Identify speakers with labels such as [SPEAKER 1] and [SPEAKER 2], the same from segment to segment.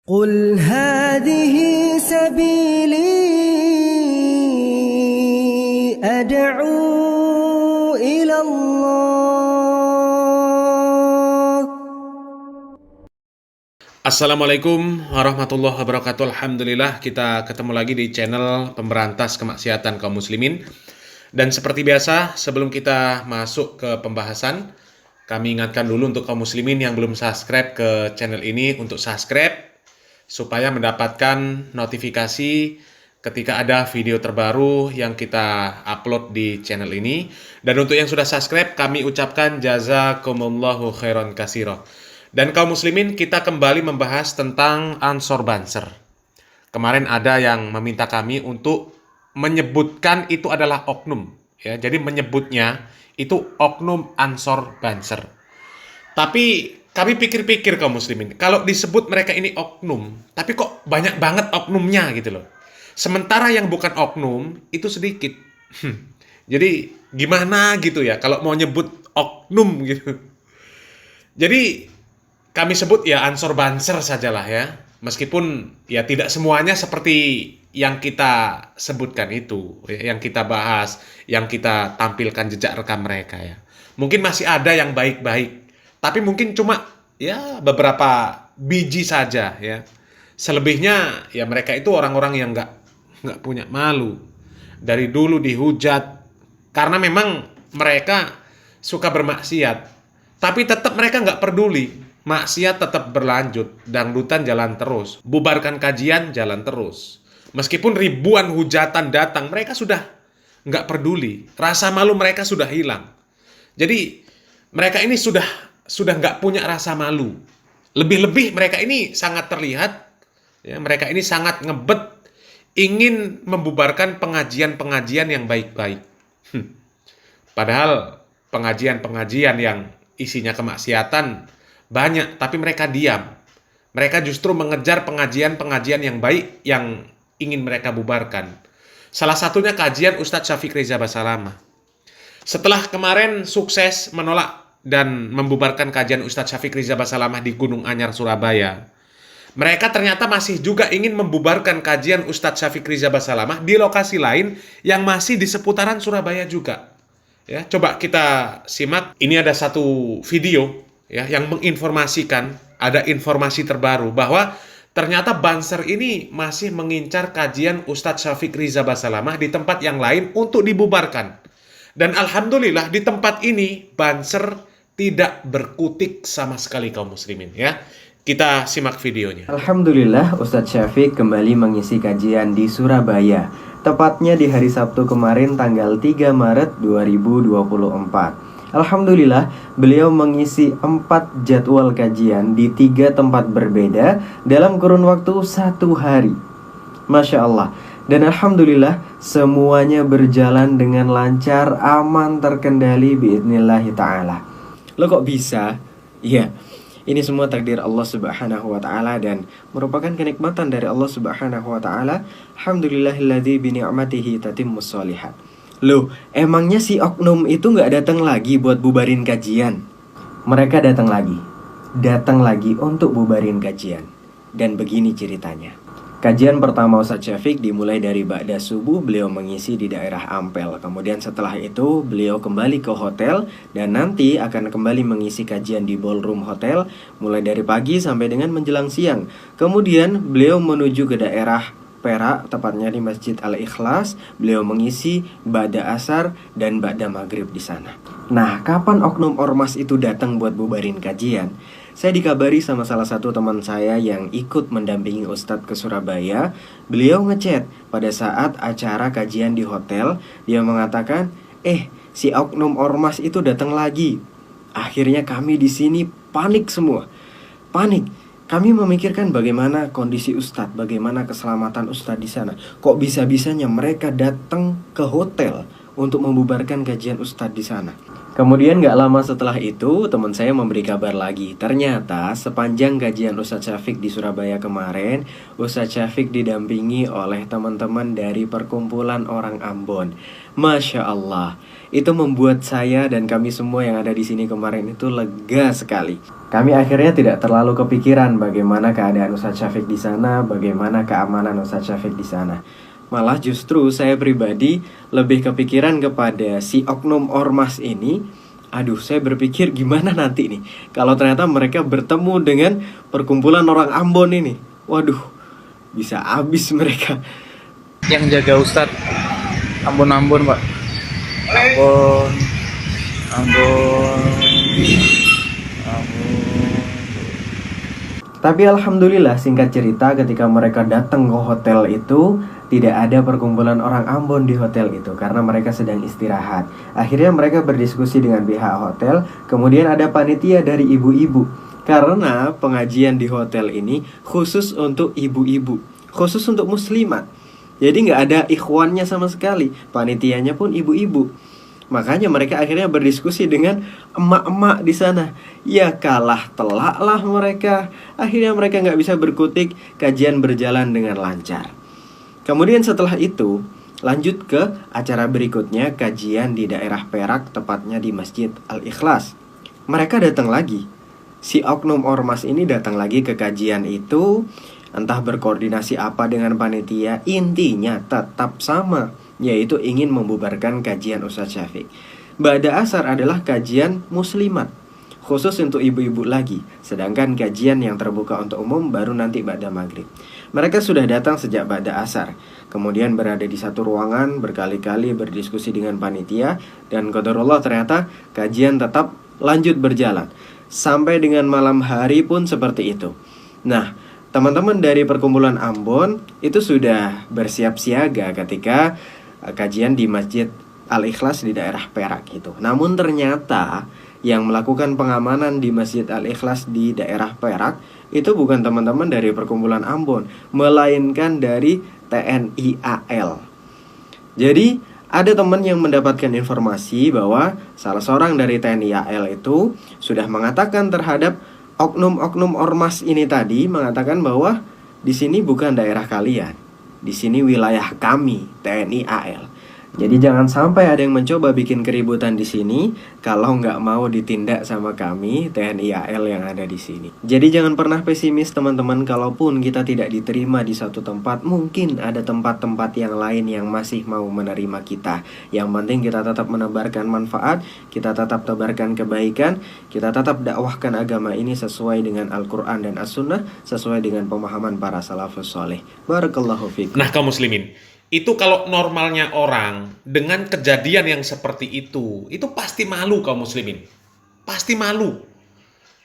[SPEAKER 1] قل هذه سبيلي أدعو إلى الله.
[SPEAKER 2] Assalamualaikum warahmatullahi wabarakatuh. Alhamdulillah kita ketemu lagi di channel pemberantas kemaksiatan kaum muslimin. Dan seperti biasa, sebelum kita masuk ke pembahasan, kami ingatkan dulu untuk kaum muslimin yang belum subscribe ke channel ini untuk subscribe supaya mendapatkan notifikasi ketika ada video terbaru yang kita upload di channel ini. Dan untuk yang sudah subscribe, kami ucapkan jazakumullahu khairan katsira. Dan kaum muslimin, kita kembali membahas tentang Ansor Banser. Kemarin ada yang meminta kami untuk menyebutkan itu adalah oknum, ya. Jadi menyebutnya itu oknum Ansor Banser. Tapi kami pikir-pikir kaum muslimin, kalau disebut mereka ini oknum, tapi kok banyak banget oknumnya gitu loh. Sementara yang bukan oknum itu sedikit. Jadi gimana gitu ya kalau mau nyebut oknum gitu. Jadi kami sebut ya Ansor Banser sajalah ya. Meskipun ya tidak semuanya seperti yang kita sebutkan itu, yang kita bahas, yang kita tampilkan jejak rekam mereka ya. Mungkin masih ada yang baik-baik, tapi mungkin cuma ya beberapa biji saja ya. Selebihnya ya mereka itu orang-orang yang nggak punya malu. Dari dulu dihujat karena memang mereka suka bermaksiat, tapi tetap mereka nggak peduli. Maksiat tetap berlanjut, dangdutan jalan terus, bubarkan kajian jalan terus. Meskipun ribuan hujatan datang, mereka sudah nggak peduli. Rasa malu mereka sudah hilang. Jadi mereka ini sudah nggak punya rasa malu. Lebih-lebih mereka ini sangat terlihat, ya, mereka ini sangat ngebet ingin membubarkan pengajian-pengajian yang baik-baik. Padahal pengajian-pengajian yang isinya kemaksiatan banyak, tapi mereka diam. Mereka justru mengejar pengajian-pengajian yang baik yang ingin mereka bubarkan. Salah satunya kajian Ustadz Syafiq Riza Basalamah. Setelah kemarin sukses menolak dan membubarkan kajian Ustadz Syafiq Riza Basalamah di Gunung Anyar, Surabaya, mereka ternyata masih juga ingin membubarkan kajian Ustadz Syafiq Riza Basalamah di lokasi lain yang masih di seputaran Surabaya juga. Ya, coba kita simak. Ini ada satu video ya yang menginformasikan, ada informasi terbaru bahwa ternyata Banser ini masih mengincar kajian Ustadz Syafiq Riza Basalamah di tempat yang lain untuk dibubarkan. Dan alhamdulillah di tempat ini Banser tidak berkutik sama sekali kaum muslimin ya. Kita simak videonya.
[SPEAKER 3] Alhamdulillah, Ustadz Syafiq kembali mengisi kajian di Surabaya, tepatnya di hari Sabtu kemarin tanggal 3 Maret 2024. Alhamdulillah, beliau mengisi 4 jadwal kajian di 3 tempat berbeda dalam kurun waktu 1 hari. Masya Allah. Dan Alhamdulillah, semuanya berjalan dengan lancar, aman, terkendali biidnillahi ta'ala. Lo kok bisa? Iya, ini semua takdir Allah Subhanahu wa taala dan merupakan kenikmatan dari Allah Subhanahu wa taala. Alhamdulillahilladzi bi ni'matihi tatimmus sholihat. Loh, emangnya si oknum itu nggak datang lagi buat bubarin kajian? Mereka datang lagi. Datang lagi untuk bubarin kajian. Dan begini ceritanya. Kajian pertama Ustadz Syafiq dimulai dari ba'da subuh, beliau mengisi di daerah Ampel. Kemudian setelah itu beliau kembali ke hotel dan nanti akan kembali mengisi kajian di ballroom hotel mulai dari pagi sampai dengan menjelang siang. Kemudian beliau menuju ke daerah Perak, tepatnya di Masjid Al-Ikhlas. Beliau mengisi ba'da asar dan ba'da maghrib di sana. Nah, kapan oknum ormas itu datang buat bubarin kajian? Saya dikabari sama salah satu teman saya yang ikut mendampingi Ustadz ke Surabaya. Beliau ngechat pada saat acara kajian di hotel. Dia mengatakan, si oknum ormas itu datang lagi. Akhirnya kami di sini panik semua. Panik. Kami memikirkan bagaimana kondisi Ustadz, bagaimana keselamatan Ustadz di sana. Kok bisa-bisanya mereka datang ke hotel untuk membubarkan kajian Ustadz di sana. Kemudian gak lama setelah itu teman saya memberi kabar lagi. Ternyata sepanjang kajian Ustadz Syafiq di Surabaya kemarin, Ustadz Syafiq didampingi oleh teman-teman dari perkumpulan orang Ambon. Masya Allah, itu membuat saya dan kami semua yang ada di sini kemarin itu lega sekali. Kami akhirnya tidak terlalu kepikiran bagaimana keadaan Ustadz Syafiq di sana, bagaimana keamanan Ustadz Syafiq di sana. Malah justru saya pribadi lebih kepikiran kepada si oknum ormas ini. Aduh, saya berpikir gimana nanti nih kalau ternyata mereka bertemu dengan perkumpulan orang Ambon ini. Waduh, bisa habis mereka.
[SPEAKER 4] Yang jaga Ustadz Ambon-Ambon, Pak. Ambon.
[SPEAKER 3] Tapi alhamdulillah, singkat cerita, ketika mereka datang ke hotel itu tidak ada perkumpulan orang Ambon di hotel itu karena mereka sedang istirahat. Akhirnya mereka berdiskusi dengan pihak hotel. Kemudian ada panitia dari ibu-ibu, karena pengajian di hotel ini khusus untuk ibu-ibu, khusus untuk muslimat. Jadi nggak ada ikhwannya sama sekali, panitianya pun ibu-ibu. Makanya mereka akhirnya berdiskusi dengan emak-emak di sana. Ya kalah telaklah mereka. Akhirnya mereka nggak bisa berkutik, kajian berjalan dengan lancar. Kemudian setelah itu lanjut ke acara berikutnya, kajian di daerah Perak, tepatnya di Masjid Al-Ikhlas. Mereka datang lagi. Si oknum ormas ini datang lagi ke kajian itu, entah berkoordinasi apa dengan panitia, intinya tetap sama, yaitu ingin membubarkan kajian Ustadz Syafiq. Ba'da asar adalah kajian muslimat, khusus untuk ibu-ibu lagi. Sedangkan kajian yang terbuka untuk umum baru nanti ba'da maghrib. Mereka sudah datang sejak ba'da asar, kemudian berada di satu ruangan, berkali-kali berdiskusi dengan panitia. Dan qadarullah ternyata kajian tetap lanjut berjalan sampai dengan malam hari pun seperti itu. Nah, teman-teman dari perkumpulan Ambon itu sudah bersiap siaga ketika kajian di Masjid Al-Ikhlas di daerah Perak itu. Namun ternyata yang melakukan pengamanan di Masjid Al-Ikhlas di daerah Perak itu bukan teman-teman dari perkumpulan Ambon, melainkan dari TNI AL. Jadi ada teman yang mendapatkan informasi bahwa salah seorang dari TNI AL itu sudah mengatakan terhadap oknum-oknum ormas ini tadi, mengatakan bahwa di sini bukan daerah kalian, di sini wilayah kami, TNI AL. Jadi jangan sampai ada yang mencoba bikin keributan di sini kalau nggak mau ditindak sama kami, TNI AL yang ada di sini. Jadi jangan pernah pesimis teman-teman, kalaupun kita tidak diterima di satu tempat, mungkin ada tempat-tempat yang lain yang masih mau menerima kita. Yang penting kita tetap menebarkan manfaat, kita tetap tebarkan kebaikan, kita tetap dakwahkan agama ini sesuai dengan Al-Quran dan As-Sunnah, sesuai dengan pemahaman para salafus soleh. Barakallahu fikum.
[SPEAKER 2] Nah, kaum muslimin, itu kalau normalnya orang dengan kejadian yang seperti itu pasti malu kaum muslimin. Pasti malu.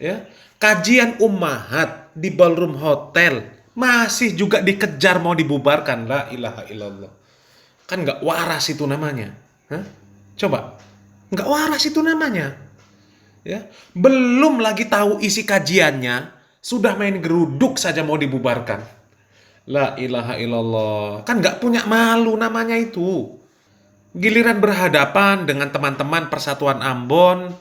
[SPEAKER 2] Ya. Kajian ummahat di ballroom hotel masih juga dikejar mau dibubarkan. La ilaha illallah. Kan nggak waras itu namanya. Hah? Coba. Nggak waras itu namanya. Ya. Belum lagi tahu isi kajiannya, sudah main geruduk saja mau dibubarkan. La ilaha illallah. Kan nggak punya malu namanya itu. Giliran berhadapan dengan teman-teman Persatuan Ambon,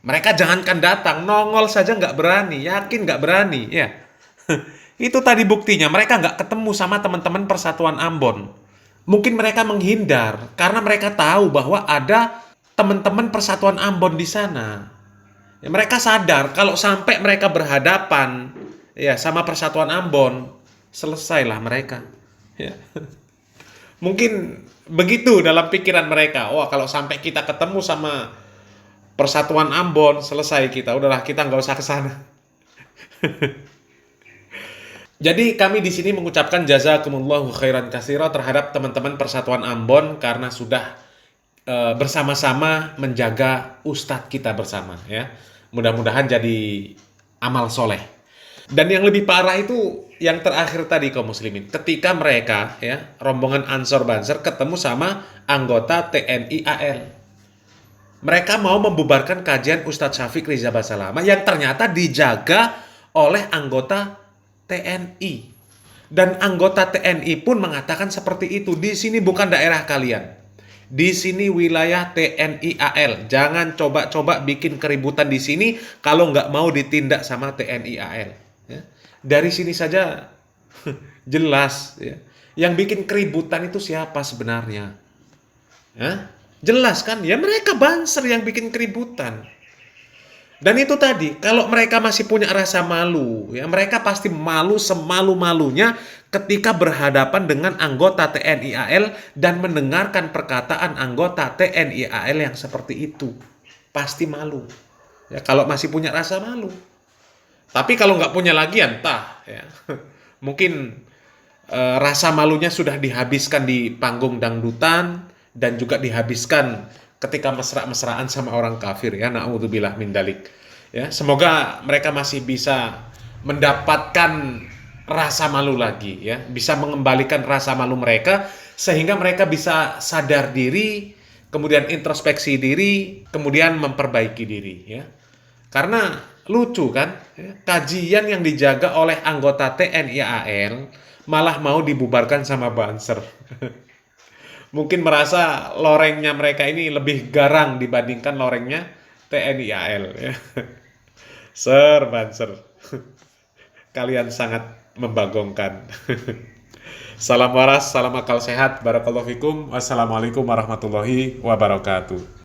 [SPEAKER 2] mereka jangankan datang, nongol saja nggak berani. Yakin nggak berani, ya. Itu tadi buktinya, mereka nggak ketemu sama teman-teman Persatuan Ambon. Mungkin mereka menghindar karena mereka tahu bahwa ada teman-teman Persatuan Ambon di sana. Ya, mereka sadar kalau sampai mereka berhadapan ya sama Persatuan Ambon, selesailah mereka. Ya. Mungkin begitu dalam pikiran mereka. Wah, kalau sampai kita ketemu sama Persatuan Ambon, selesai kita. Udahlah, kita nggak usah ke sana. Jadi kami di sini mengucapkan jazakumullahu khairan katsira terhadap teman-teman Persatuan Ambon karena sudah bersama-sama menjaga ustadz kita bersama, ya. Mudah-mudahan jadi amal soleh. Dan yang lebih parah itu yang terakhir tadi kaum muslimin, ketika mereka ya rombongan Ansor Banser ketemu sama anggota TNI AL. Mereka mau membubarkan kajian Ustadz Syafiq Riza Basalama yang ternyata dijaga oleh anggota TNI. Dan anggota TNI pun mengatakan seperti itu, di sini bukan daerah kalian. Di sini wilayah TNI AL. Jangan coba-coba bikin keributan di sini kalau nggak mau ditindak sama TNI AL. Ya. Dari sini saja jelas. Ya. Yang bikin keributan itu siapa sebenarnya? Ya. Jelas kan? Ya mereka Banser yang bikin keributan. Dan itu tadi, kalau mereka masih punya rasa malu, ya mereka pasti malu semalu-malunya ketika berhadapan dengan anggota TNI AL dan mendengarkan perkataan anggota TNI AL yang seperti itu. Pasti malu. Ya, kalau masih punya rasa malu. Tapi kalau nggak punya lagi, entah. Ya. Mungkin rasa malunya sudah dihabiskan di panggung dangdutan dan juga dihabiskan ketika mesra-mesraan sama orang kafir, ya, na'udzubillah min dalik. Ya, semoga mereka masih bisa mendapatkan rasa malu lagi, ya, bisa mengembalikan rasa malu mereka sehingga mereka bisa sadar diri, kemudian introspeksi diri, kemudian memperbaiki diri, ya. Karena lucu kan, ya, kajian yang dijaga oleh anggota TNI AL malah mau dibubarkan sama Banser. Mungkin merasa lorengnya mereka ini lebih garang dibandingkan lorengnya TNI AL. Ya. Banser. Kalian sangat membagongkan. Salam waras, salam akal sehat. Barakallahu fikum. Wassalamualaikum warahmatullahi wabarakatuh.